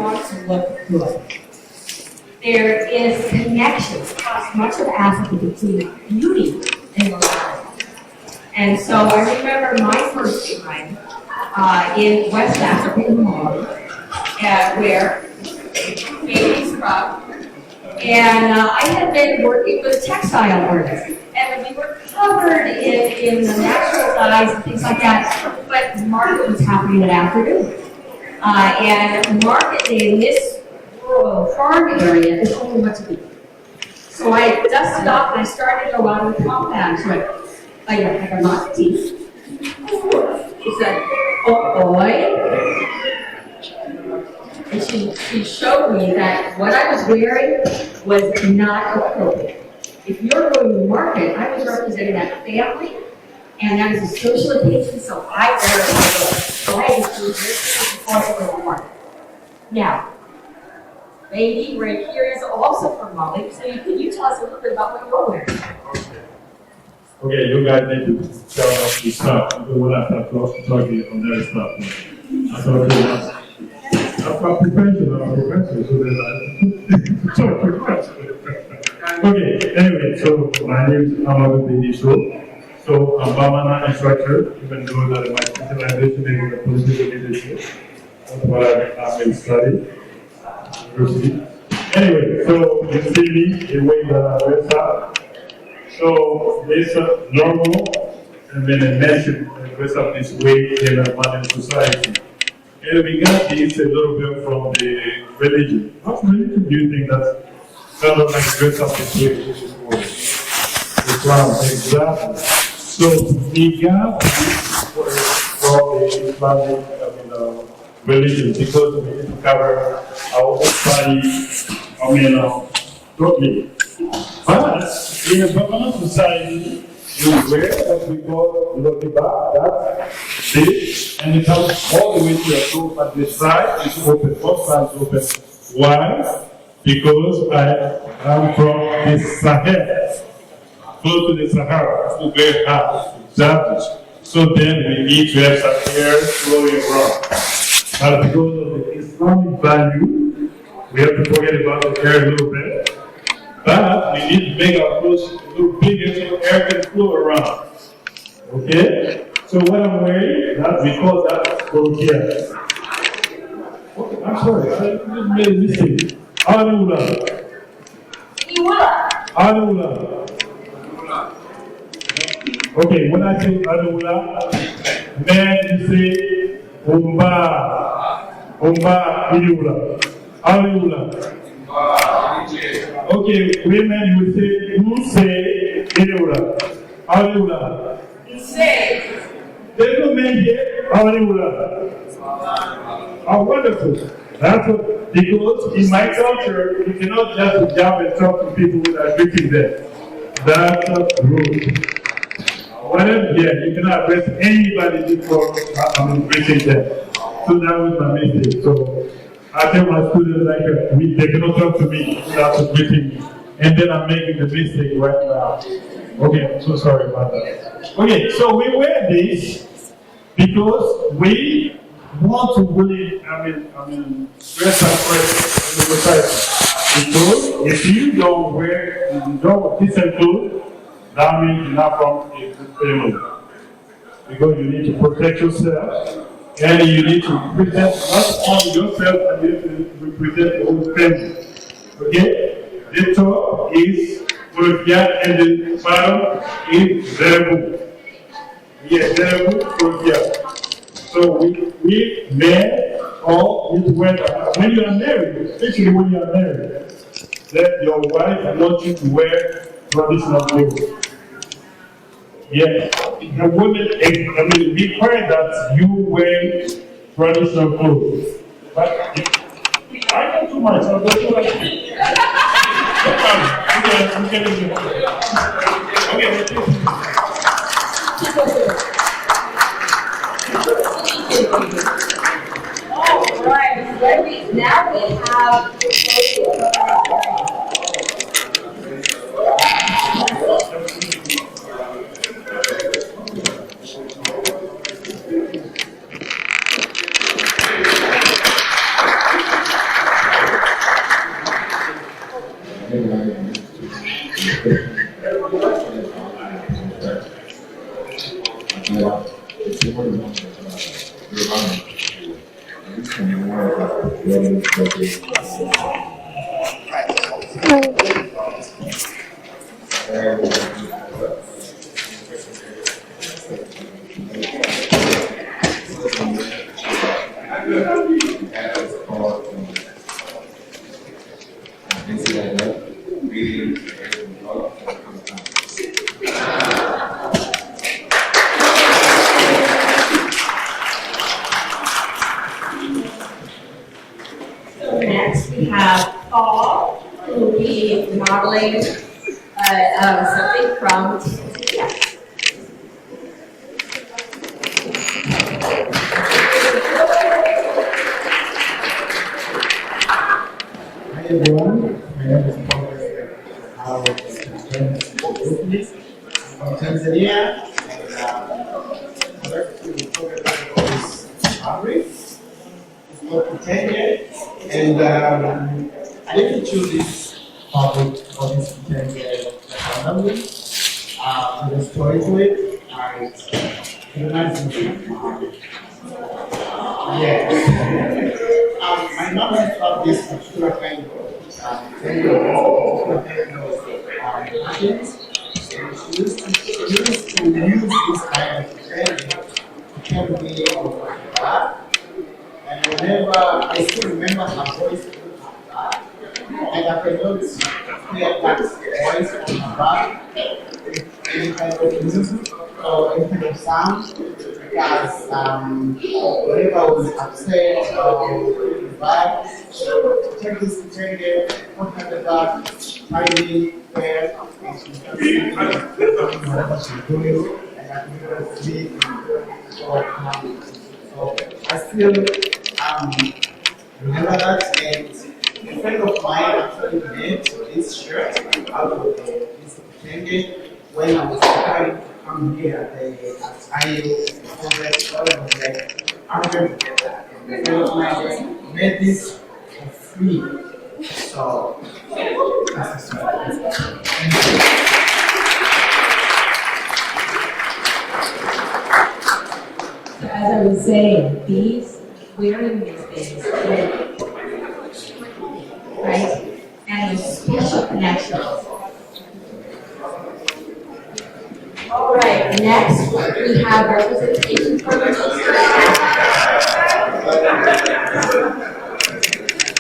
want to look good. There is connections across much of Africa between beauty and morality. And so I remember my first time in West Africa in Mali, where babies scrub, and I had been working with a textile artist, and we were covered in the natural dyes and things like that, but market was happening that afternoon. And market day in this rural farm area is only once a week. So I dusted off and I started to go out of the compound. She went, I got lots of teeth. She said, oh boy. And she showed me that what I was wearing was not appropriate. If you're going to market, I was representing that family, and that is a social occasion, so I wear it. So I had to do this before I go to market. Now, lady right here is also from Mali, so can you tell us a little bit about what you're wearing? Okay, you guys need to tell us the stuff. Because when I start talking on their stuff, I thought I'm professional, so that I talk professional. Okay, anyway, so my name is Amadou Beniso. So I'm Bamana instructor, even though that my specialization is in the political leadership. That's what I've been studying at university. Anyway, so you see me the way that I dress up. So it's normal, and then a man should dress up this way in a modern society. And we got this a little bit from the religion. What religion do you think that's kind of like dress up this way? This is for Islam, exactly. So we got this from the Islamic religion because we need to cover our whole body, totally. But in a Burmese society, you wear what we call lotiba, that's this, and it comes all the way to your toe at the side, it's open, both sides open. Why? Because I am from the Sahel, close to the Sahara, so very hot, exactly. So then we need to have some air flowing around. But because of the Islamic value, we have to forget about the air a little bit. But we need to make our clothes a little bigger so air can flow around. Okay? So what I'm wearing, that we call that gorgia. Okay, I'm sorry, I just made a mistake. Anula. Anula. Okay, when I say Anula, then you say Umba. Umba Anula. Anula. Okay, women, you say, you say, Ineula. Areula. You say. There's no men here, Areula. Oh, wonderful. That's what, because in my culture, you cannot just jump and talk to people without greeting them. That's rude. Whatever, yeah, you cannot address anybody before greeting them. So that was my mistake. So I tell my students they cannot talk to me without greeting me. And then I'm making the mistake right now. Okay, I'm so sorry about that. Okay, so we wear this because we want to really, dress up first in the society. Because if you don't wear decent clothes, that means you're not from a good family. Because you need to protect yourself. And you need to represent not only yourself, but you need to represent the whole family. Okay? The top is Gorgia and the bottom is Zerebu. Yes, Zerebu, Gorgia. So we men all need to wear that. When you are married, especially when you are married, that your wife wants you to wear traditional clothes. Yes, the women, require that you wear traditional clothes. But I know too much, I'll go to like this. All right, now we have Next, we have Paul, who will be modeling something from Tanzania. Hi everyone, my name is Paul. I'm from Tanzania, and I'd like to talk about this fabric. It's called kitenge, and I didn't choose this fabric for this kitenge randomly. There's a story to it, and it reminds me of my mom. Yes. My mom used to have this particular kind of patterns, and she used to use this kind of training to carry me on my back. And whenever I still remember her voice on her back, and I cannot hear that voice on her back with any kind of music or any kind of sound, because whenever I was upset or bad, she would take this kitenge, put her at the back, tidy, there, and she started singing whatever she's doing, and I could never sleep or calm. So I still remember that, and a friend of mine actually made this shirt out of this kitenge when I was preparing to come here at IU Congress. I was like, I'm going to get that. And a friend of mine made this for free. So that's the story. So as I was saying, wearing these things, right? And the special connections. All right, next we have representation from the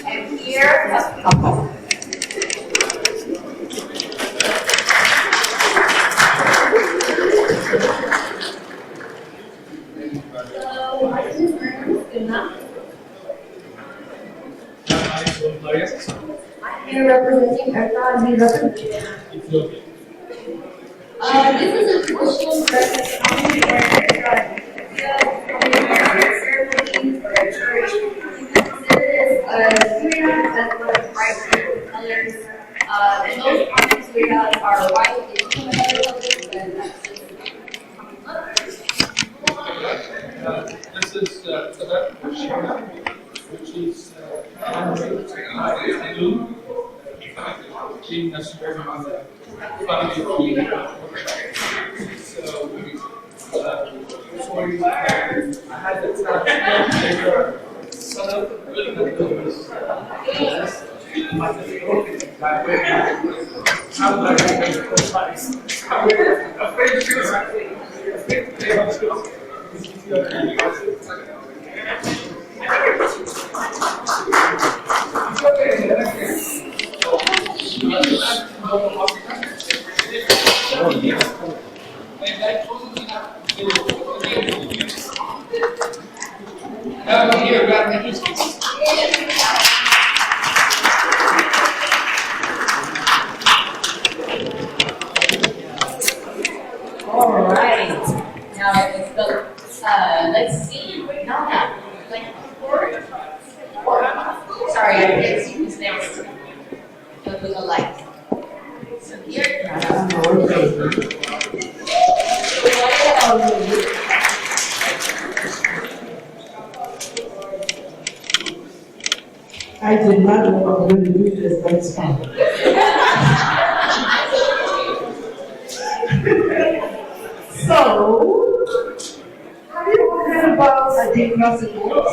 and here, a couple. So, I just enough. I'm here representing Erka, and representing Ethiopia. this is a traditional dress common wear ceremonies or church. You can consider this a Syrian as well as bright colors. And those common Syrians are white and two other colors, and that's This is Tibet, which is blue. Being a suburban mother. So, I had the time son of the all right. Now it's the let's see. Nana, like four. Sorry, I didn't see who's next. But with a light. So here. I did not know I was going to do this, but it's fine. So, have you all heard about DiasporaScholars?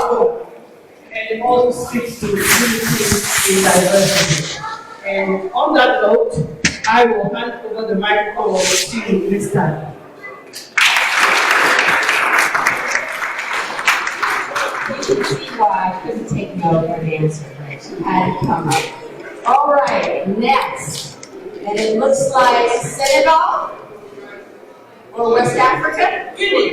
own. And it also speaks to unity in diversity. And on that note, I will hand over the microphone to you this time. You can see why I couldn't take no for an answer, right? She had to come up. All right, next. And it looks like Senegal or West Africa? Guinea.